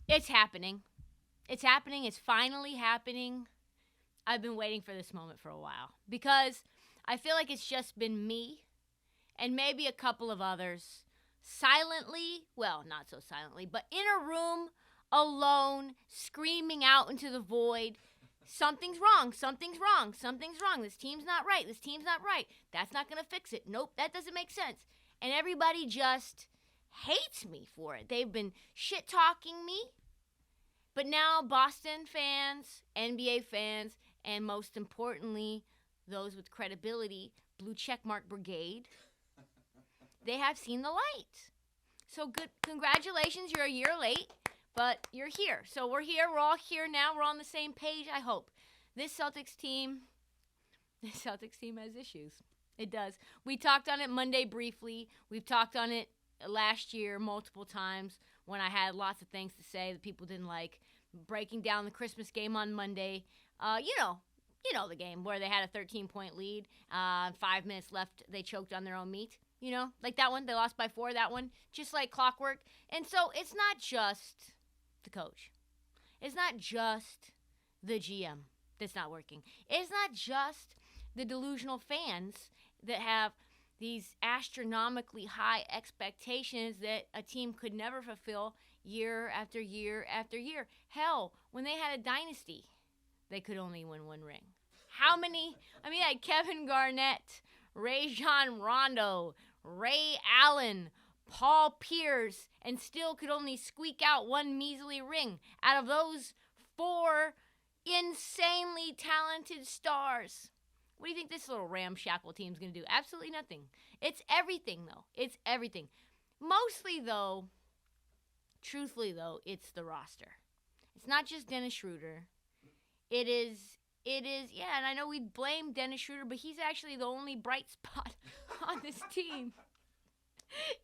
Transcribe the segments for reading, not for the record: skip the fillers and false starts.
It's happening. It's happening. It's finally happening. I've been waiting for this moment for a while because I feel like it's just been me and maybe a couple of others silently, well, not so silently, but in a room alone, screaming out into the void. Something's wrong. Something's wrong. Something's wrong. This team's not right. This team's not right. That's not going to fix it. Nope, that doesn't make sense. And everybody just hates me for it. They've been shit talking me. But now Boston fans, NBA fans, and most importantly, those with credibility, Blue Checkmark Brigade, they have seen the light. So good, congratulations, you're a year late, but you're here. So we're here, we're all here now, we're on the same page, I hope. This Celtics team has issues. It does. We talked on it Monday briefly. We've talked on it last year multiple times when I had lots of things to say that people didn't like. Breaking down the Christmas game on Monday. You know the game where they had a 13-point lead. 5 minutes left, they choked on their own meat. You know, like that one, they lost by 4, that one, just like clockwork. And so it's not just the coach. It's not just the GM that's not working. It's not just the delusional fans that have these astronomically high expectations that a team could never fulfill year after year after year. Hell, when they had a dynasty, they could only win 1 ring. How many? I mean, like Kevin Garnett, Rajon Rondo, Ray Allen, Paul Pierce, and still could only squeak out 1 measly ring out of those 4 insanely talented stars. What do you think this little ramshackle team's going to do? Absolutely nothing. It's everything, though. It's everything. Mostly, though, truthfully, though, it's the roster. It's not just Dennis Schroeder. It is, yeah, and I know we blame Dennis Schroeder, but he's actually the only bright spot on this team.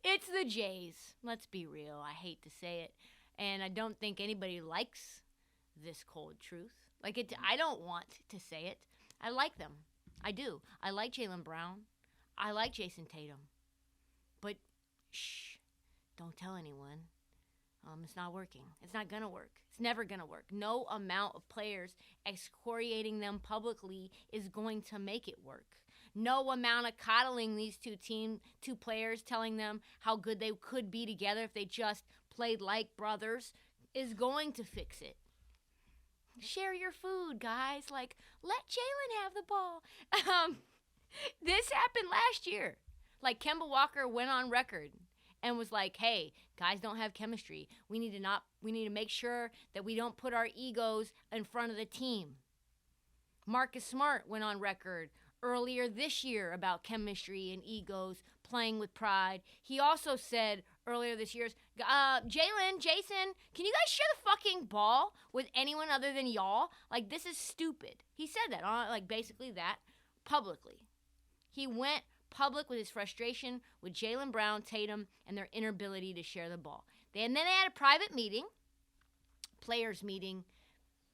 It's the Jays. Let's be real. I hate to say it. And I don't think anybody likes this cold truth. I don't want to say it. I like them. I do. I like Jaylen Brown. I like Jason Tatum. But, shh, don't tell anyone. It's not working. It's not going to work. It's never going to work. No amount of players excoriating them publicly is going to make it work. No amount of coddling these two players, telling them how good they could be together if they just played like brothers, is going to fix it. Share your food, guys. Let Jaylen have the ball. This happened last year. Kemba Walker went on record and was like, hey, guys don't have chemistry. We need to make sure that we don't put our egos in front of the team. Marcus Smart went on record earlier this year about chemistry and egos, playing with pride. He also said earlier this year, Jaylen, Jason, can you guys share the fucking ball with anyone other than y'all? This is stupid. He said that, basically that, publicly. He went public with his frustration with Jaylen Brown, Tatum, and their inability to share the ball. And then they had a private meeting, players meeting,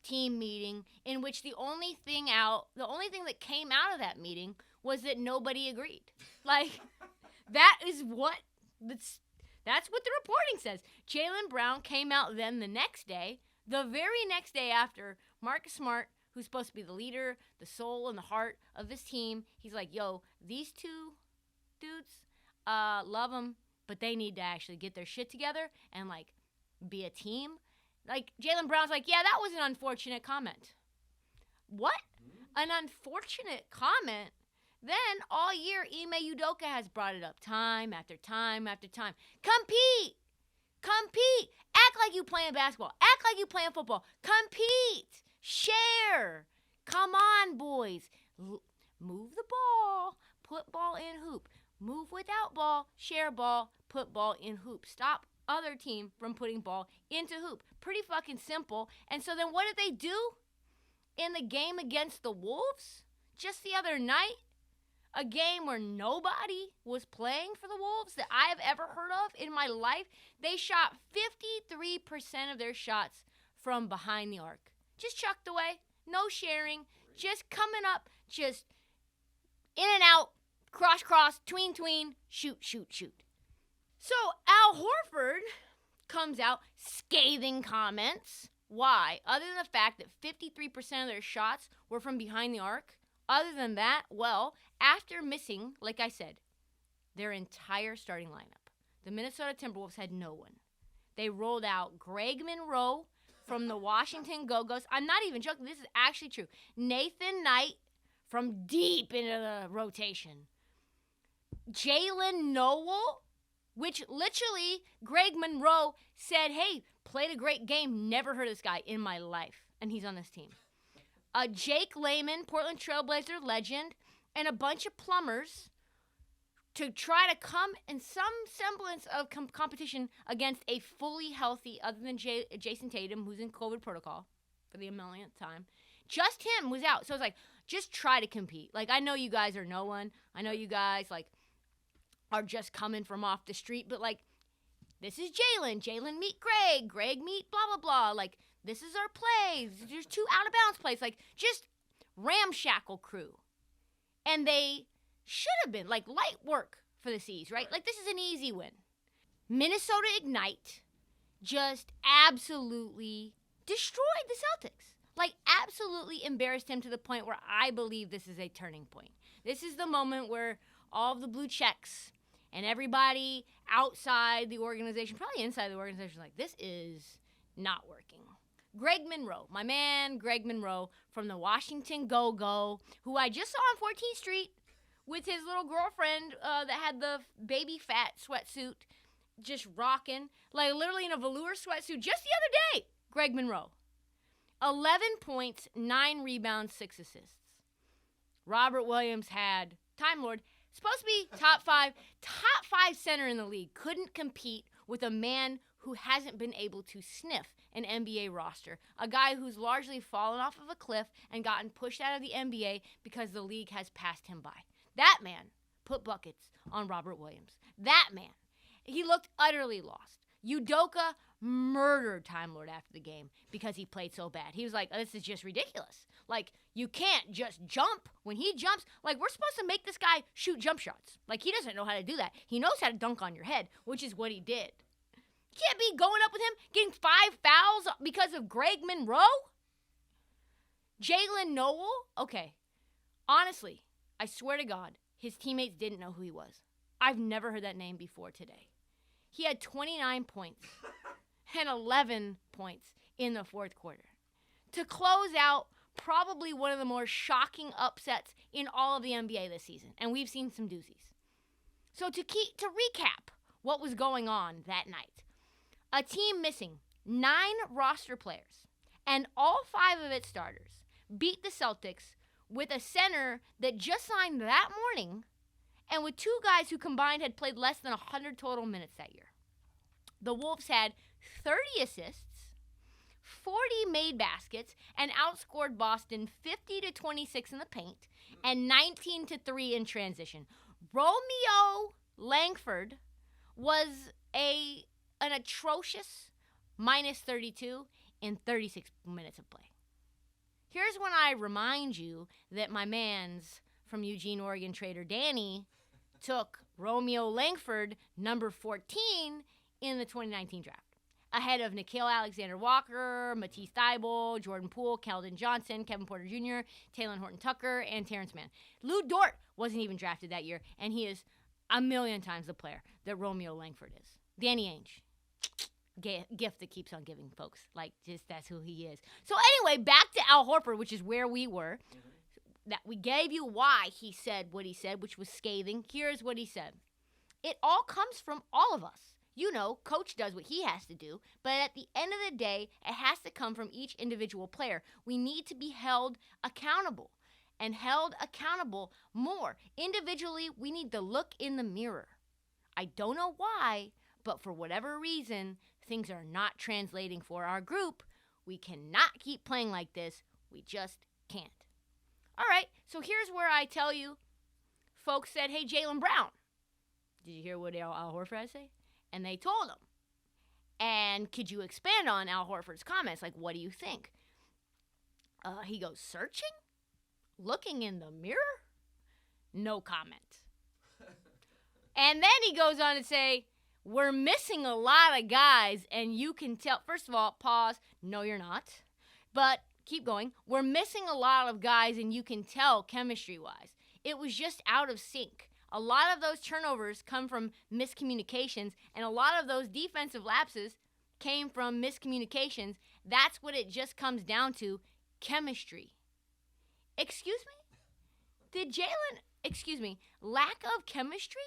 team meeting, in which the only thing that came out of that meeting was that nobody agreed. That's what the reporting says. Jaylen Brown came out then the very next day after Marcus Smart, who's supposed to be the leader, the soul, and the heart of this team, he's like, yo, these 2 dudes, love them, but they need to actually get their shit together and, be a team. Jaylen Brown's like, yeah, that was an unfortunate comment. What? An unfortunate comment? Then, all year, Ime Udoka has brought it up time after time after time. Compete! Act like you playing basketball. Act like you playing football. Compete! Share! Come on, boys. Move the ball. Put ball in hoop. Move without ball. Share ball. Put ball in hoop. Stop other team from putting ball into hoop. Pretty fucking simple. And so then what did they do in the game against the Wolves just the other night? A game where nobody was playing for the Wolves that I have ever heard of in my life. They shot 53% of their shots from behind the arc. Just chucked away. No sharing. Just coming up. Just in and out. Cross, tween, shoot. So Al Horford comes out, scathing comments. Why? Other than the fact that 53% of their shots were from behind the arc, other than that, well, after missing, like I said, their entire starting lineup, the Minnesota Timberwolves had no one. They rolled out Greg Monroe from the Washington Go-Go's. I'm not even joking. This is actually true. Nathan Knight from deep into the rotation. Jalen Noel, which literally Greg Monroe said, hey, played a great game. Never heard of this guy in my life. And he's on this team. Jake Layman, Portland Trailblazer legend, and a bunch of plumbers to try to come in some semblance of competition against a fully healthy, other than Jason Tatum, who's in COVID protocol for the millionth time. Just him was out. So it's like, just try to compete. Like, I know you guys are no one. I know you guys, like, are just coming from off the street. But, like, this is Jalen. Jalen meet Greg. Greg meet blah, blah, blah. Like, this is our plays. There's 2 out-of-bounds plays. Like, just ramshackle crew. And they should have been, like, light work for the C's, right? Like, this is an easy win. Minnesota Ignite just absolutely destroyed the Celtics. Like, absolutely embarrassed him to the point where I believe this is a turning point. This is the moment where all of the blue checks and everybody outside the organization, probably inside the organization, is like, this is not working. Greg Monroe, my man Greg Monroe from the Washington Go-Go, who I just saw on 14th Street with his little girlfriend that had the baby fat sweatsuit just rocking, like literally in a velour sweatsuit just the other day. Greg Monroe. 11 points, 9 rebounds, 6 assists. Robert Williams had, Time Lord, supposed to be top five center in the league. Couldn't compete with a man who hasn't been able to sniff an NBA roster. A guy who's largely fallen off of a cliff and gotten pushed out of the NBA because the league has passed him by. That man put buckets on Robert Williams. That man. He looked utterly lost. Udoka murdered Time Lord after the game because he played so bad. He was like, this is just ridiculous. Like, you can't just jump. When he jumps, like, we're supposed to make this guy shoot jump shots. Like, he doesn't know how to do that. He knows how to dunk on your head, which is what he did. You can't be going up with him, getting 5 fouls because of Greg Monroe. Jalen Noel, okay. Honestly, I swear to God, his teammates didn't know who he was. I've never heard that name before today. He had 29 points and 11 points in the fourth quarter to close out probably one of the more shocking upsets in all of the NBA this season. And we've seen some doozies. So to recap what was going on that night, a team missing 9 roster players and all 5 of its starters beat the Celtics with a center that just signed that morning and with 2 guys who combined had played less than 100 total minutes that year. The Wolves had 30 assists, 40 made baskets, and outscored Boston 50-26 in the paint and 19-3 in transition. Romeo Langford was an atrocious minus 32 in 36 minutes of play. Here's when I remind you that my man's from Eugene, Oregon trader Danny took Romeo Langford, number 14, in the 2019 draft, ahead of Nickeil Alexander-Walker, Matisse Thybulle, Jordan Poole, Keldon Johnson, Kevin Porter Jr., Talen Horton-Tucker, and Terrence Mann. Lou Dort wasn't even drafted that year, and he is a million times the player that Romeo Langford is. Danny Ainge. Gift that keeps on giving, folks. Like, just that's who he is. So anyway, back to Al Horford, which is where we were. That we gave you why he said what he said, which was scathing. Here's what he said. It all comes from all of us. You know, coach does what he has to do, but at the end of the day, it has to come from each individual player. We need to be held accountable and held accountable more. Individually, we need to look in the mirror. I don't know why, but for whatever reason, things are not translating for our group. We cannot keep playing like this. We just can't. All right, so here's where I tell you, folks said, hey, Jaylen Brown, did you hear what Al Horford had to say? And they told him. And could you expand on Al Horford's comments? Like, what do you think? He goes, searching? Looking in the mirror? No comment. And then he goes on to say, we're missing a lot of guys, and you can tell. First of all, pause. No, you're not. But keep going. We're missing a lot of guys, and you can tell chemistry-wise. It was just out of sync. A lot of those turnovers come from miscommunications, and a lot of those defensive lapses came from miscommunications. That's what it just comes down to, chemistry. Excuse me? Lack of chemistry?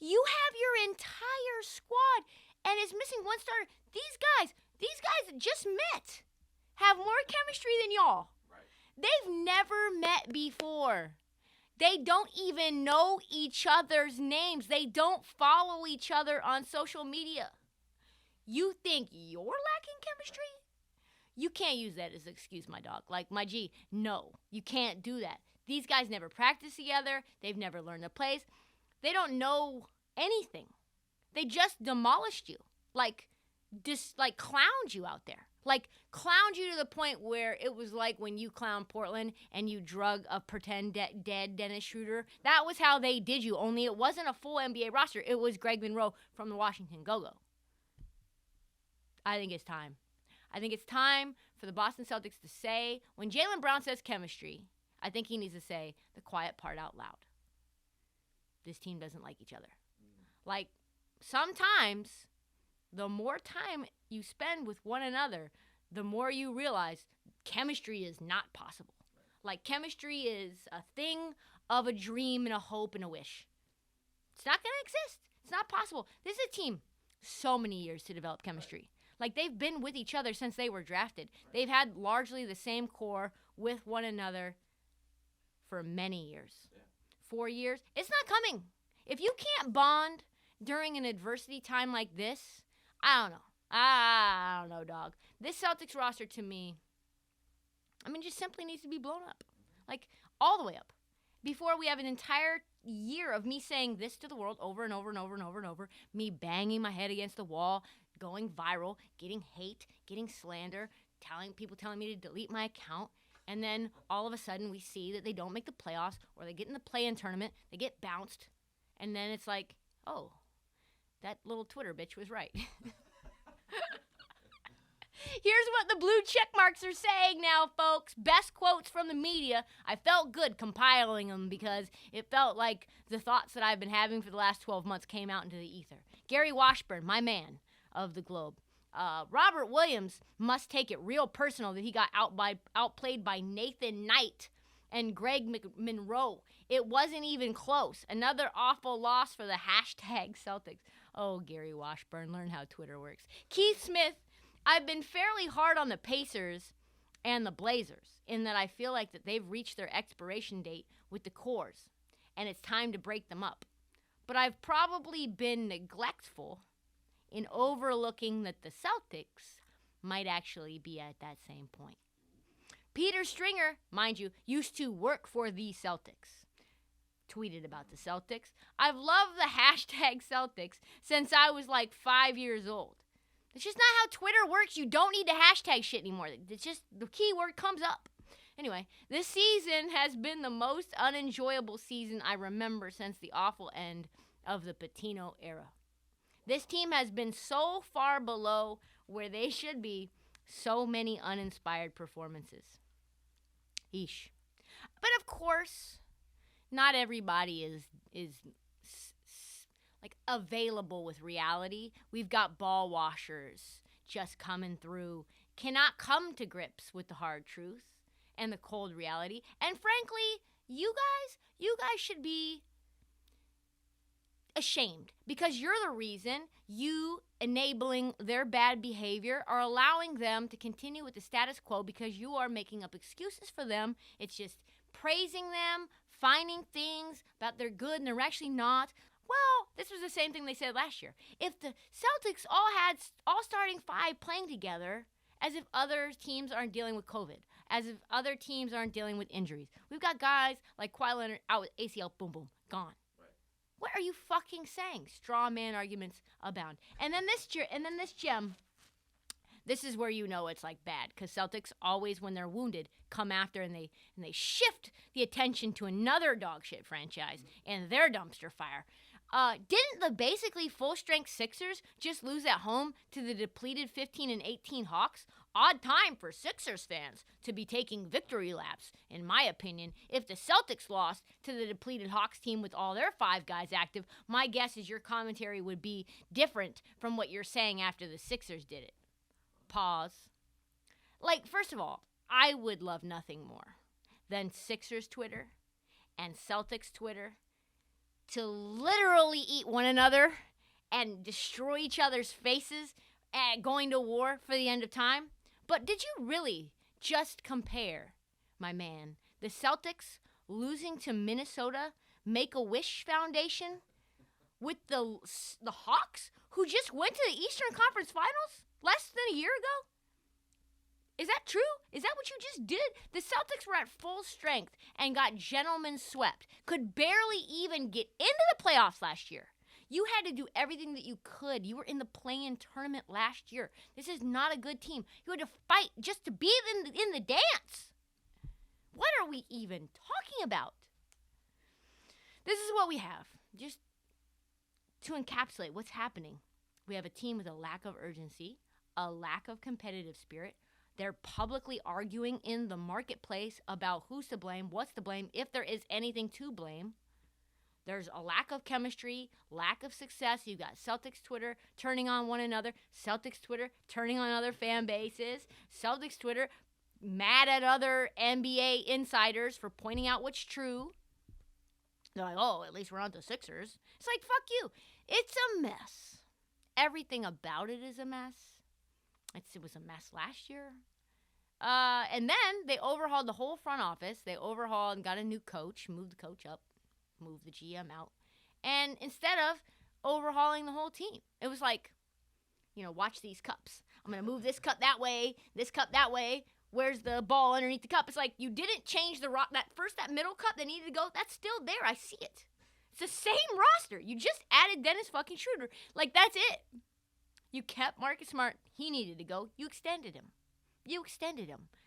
You have your entire squad, and it's missing one starter. These guys that just met have more chemistry than y'all. Right. They've never met before. They don't even know each other's names. They don't follow each other on social media. You think you're lacking chemistry? You can't use that as an excuse, my dog. Like, my G, no, you can't do that. These guys never practice together. They've never learned the plays. They don't know anything. They just demolished you. Like clowned you out there. Like, clowned you to the point where it was like when you clowned Portland and you drug a pretend dead Dennis Schroeder. That was how they did you, only it wasn't a full NBA roster. It was Greg Monroe from the Washington Go-Go. I think it's time. I think it's time for the Boston Celtics to say, when Jaylen Brown says chemistry, I think he needs to say the quiet part out loud. This team doesn't like each other. Like, sometimes the more time you spend with one another, the more you realize chemistry is not possible. Like, chemistry is a thing of a dream and a hope and a wish. It's not going to exist. It's not possible. This is a team, so many years to develop chemistry. Like, they've been with each other since they were drafted. They've had largely the same core with one another for many years. 4 years. It's not coming. If you can't bond during an adversity time like this, I don't know. I don't know, dog. This Celtics roster, to me, just simply needs to be blown up. Like, all the way up. Before we have an entire year of me saying this to the world over and over and over and over and over, me banging my head against the wall, going viral, getting hate, getting slander, people telling me to delete my account, and then all of a sudden we see that they don't make the playoffs or they get in the play-in tournament, they get bounced, and then it's like, oh, that little Twitter bitch was right. Here's what the blue check marks are saying now, folks. Best quotes from the media. I felt good compiling them because it felt like the thoughts that I've been having for the last 12 months came out into the ether. Gary Washburn, my man of the Globe. Robert Williams must take it real personal that he got outplayed by Nathan Knight and Greg Monroe. It wasn't even close. Another awful loss for the hashtag Celtics. Oh, Gary Washburn, learn how Twitter works. Keith Smith, I've been fairly hard on the Pacers and the Blazers in that I feel like that they've reached their expiration date with the cores, and it's time to break them up. But I've probably been neglectful in overlooking that the Celtics might actually be at that same point. Peter Stringer, mind you, used to work for the Celtics. Tweeted about the Celtics. I've loved the hashtag Celtics since I was like 5 years old. It's just not how Twitter works. You don't need to hashtag shit anymore. It's just the keyword comes up. Anyway, this season has been the most unenjoyable season I remember since the awful end of the Patino era. This team has been so far below where they should be, so many uninspired performances. Eesh. But of course, not everybody is like available with reality. We've got ball washers just coming through, cannot come to grips with the hard truth and the cold reality. And frankly, you guys should be ashamed because you're the reason you enabling their bad behavior are allowing them to continue with the status quo because you are making up excuses for them. It's just praising them, finding things about they're good and they're actually not. Well, this was the same thing they said last year. If the Celtics all had all starting five playing together, as if other teams aren't dealing with COVID, as if other teams aren't dealing with injuries. We've got guys like Kawhi Leonard out with ACL, boom, boom, gone. Right. What are you fucking saying? Straw man arguments abound. And then this gem, this is where you know it's like bad, because Celtics always, when they're wounded, come after and they shift the attention to another dog shit franchise and their dumpster fire. Didn't the basically full-strength Sixers just lose at home to the depleted 15-18 Hawks? Odd time for Sixers fans to be taking victory laps, in my opinion. If the Celtics lost to the depleted Hawks team with all their 5 guys active, my guess is your commentary would be different from what you're saying after the Sixers did it. Pause. Like, first of all, I would love nothing more than Sixers Twitter and Celtics Twitter to literally eat one another and destroy each other's faces at going to war for the end of time. But did you really just compare, my man, the Celtics losing to Minnesota Make-A-Wish Foundation with the Hawks, who just went to the Eastern Conference Finals less than a year ago? Is that true? Is that what you just did? The Celtics were at full strength and got gentlemen swept. Could barely even get into the playoffs last year. You had to do everything that you could. You were in the play-in tournament last year. This is not a good team. You had to fight just to be in the dance. What are we even talking about? This is what we have. Just to encapsulate what's happening. We have a team with a lack of urgency, a lack of competitive spirit. They're publicly arguing in the marketplace about who's to blame, what's to blame, if there is anything to blame. There's a lack of chemistry, lack of success. You've got Celtics Twitter turning on one another, Celtics Twitter turning on other fan bases, Celtics Twitter mad at other NBA insiders for pointing out what's true. They're like, oh, at least we're not the Sixers. It's like, fuck you. It's a mess. Everything about it is a mess. It was a mess last year. And then they overhauled the whole front office. They overhauled and got a new coach, moved the coach up, moved the GM out. And instead of overhauling the whole team, it was like, watch these cups. I'm going to move this cup that way, this cup that way. Where's the ball underneath the cup? It's like you didn't change that middle cup that needed to go. That's still there. I see it. It's the same roster. You just added Dennis fucking Schroeder. Like, that's it. You kept Marcus Smart. He needed to go. You extended him.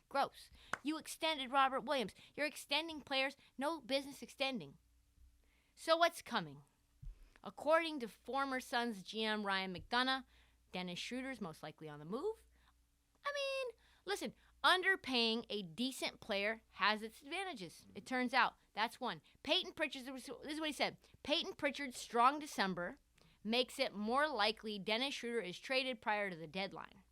Gross. You extended Robert Williams. You're extending players no business extending. So what's coming? According to former Suns GM Ryan McDonough, Dennis Schroeder's most likely on the move. I mean, listen, underpaying a decent player has its advantages. It turns out. That's one. Peyton Pritchard, this is what he said. Peyton Pritchard's strong December makes it more likely Dennis Schroeder is traded prior to the deadline.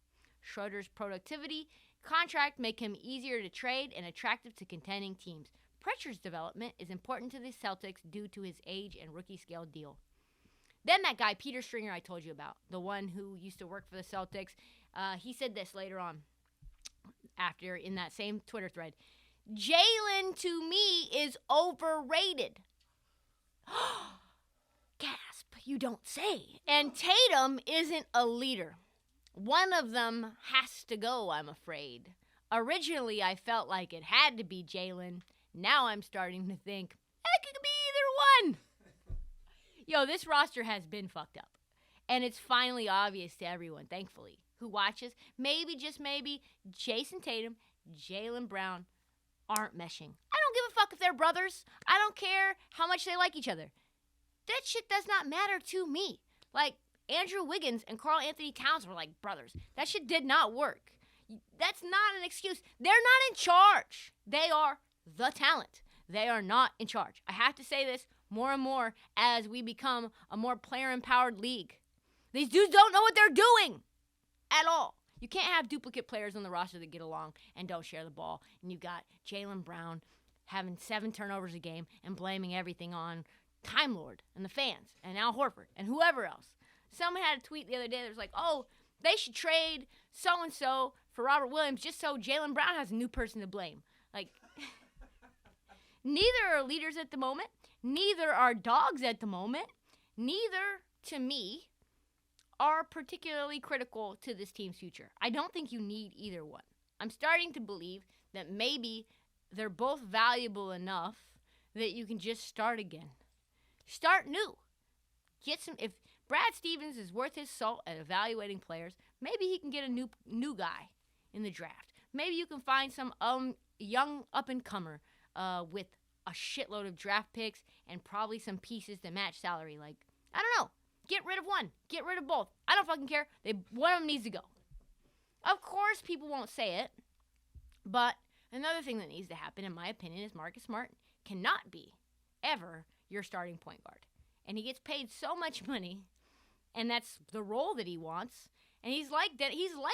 Schroeder's productivity contract make him easier to trade and attractive to contending teams. Pritchard's development is important to the Celtics due to his age and rookie scale deal. Then that guy, Peter Stringer, I told you about, the one who used to work for the Celtics, he said this later on after in that same Twitter thread. Jalen, to me, is overrated. Gasp, you don't say. And Tatum isn't a leader. One of them has to go, I'm afraid. Originally, I felt like it had to be Jalen. Now I'm starting to think, it could be either one. Yo, this roster has been fucked up. And it's finally obvious to everyone, thankfully, who watches. Maybe, just maybe, Jason Tatum, Jaylen Brown aren't meshing. I don't give a fuck if they're brothers. I don't care how much they like each other. That shit does not matter to me. Like, Andrew Wiggins and Karl Anthony Towns were like brothers. That shit did not work. That's not an excuse. They're not in charge. They are the talent. They are not in charge. I have to say this more and more as we become a more player-empowered league. These dudes don't know what they're doing at all. You can't have duplicate players on the roster that get along and don't share the ball. And you've got Jaylen Brown having 7 turnovers a game and blaming everything on Time Lord and the fans and Al Horford and whoever else. Someone had a tweet the other day that was like, oh, they should trade so-and-so for Robert Williams just so Jaylen Brown has a new person to blame. Like, neither are leaders at the moment. Neither are dogs at the moment. Neither, to me, are particularly critical to this team's future. I don't think you need either one. I'm starting to believe that maybe they're both valuable enough that you can just start again. Start new. If Brad Stevens is worth his salt at evaluating players, maybe he can get a new guy in the draft. Maybe you can find some young up-and-comer with a shitload of draft picks and probably some pieces to match salary, like I don't know. Get rid of one. Get rid of both. I don't fucking care. One of them needs to go. Of course, people won't say it. But another thing that needs to happen, in my opinion, is Marcus Smart cannot be, ever, your starting point guard. And he gets paid so much money, and that's the role that he wants. And he's like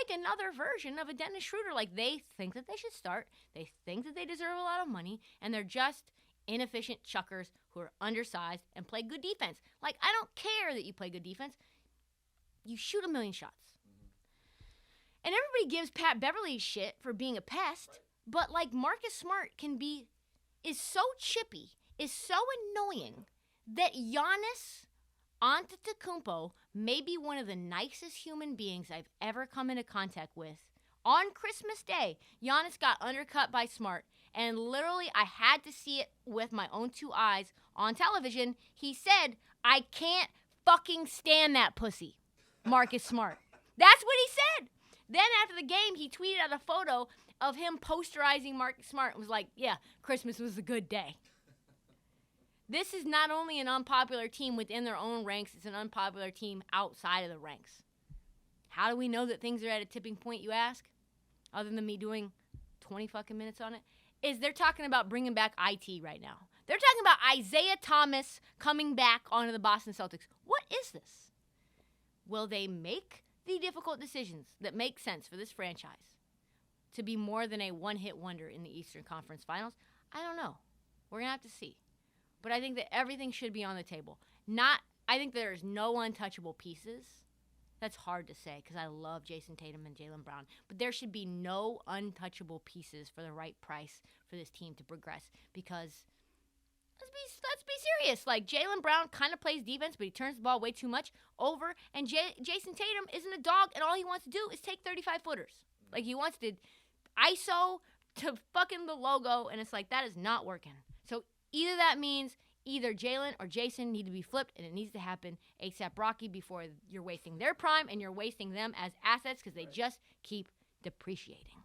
another version of a Dennis Schroeder. Like, they think that they should start. They think that they deserve a lot of money. And they're just inefficient chuckers who are undersized and play good defense. Like, I don't care that you play good defense. You shoot a million shots. And everybody gives Pat Beverly shit for being a pest, but like Marcus Smart is so chippy, is so annoying that Giannis Antetokounmpo may be one of the nicest human beings I've ever come into contact with. On Christmas Day, Giannis got undercut by Smart, and literally I had to see it with my own two eyes on television. He said, "I can't fucking stand that pussy, Marcus Smart." That's what he said. Then after the game, he tweeted out a photo of him posterizing Marcus Smart and was like, yeah, Christmas was a good day. This is not only an unpopular team within their own ranks, it's an unpopular team outside of the ranks. How do we know that things are at a tipping point, you ask? Other than me doing 20 fucking minutes on it? Is they're talking about bringing back IT right now. They're talking about Isaiah Thomas coming back onto the Boston Celtics. What is this? Will they make the difficult decisions that make sense for this franchise to be more than a one-hit wonder in the Eastern Conference Finals? I don't know. We're going to have to see. But I think that everything should be on the table. I think there's no untouchable pieces. That's hard to say because I love Jason Tatum and Jaylen Brown. But there should be no untouchable pieces for the right price for this team to progress because let's be serious. Like, Jaylen Brown kind of plays defense, but he turns the ball way too much over. And Jason Tatum isn't a dog, and all he wants to do is take 35-footers. Like, he wants to ISO to fucking the logo, and it's like, that is not working. So either that means either Jaylen or Jason need to be flipped, and it needs to happen ASAP Rocky before you're wasting their prime and you're wasting them as assets because they just keep depreciating.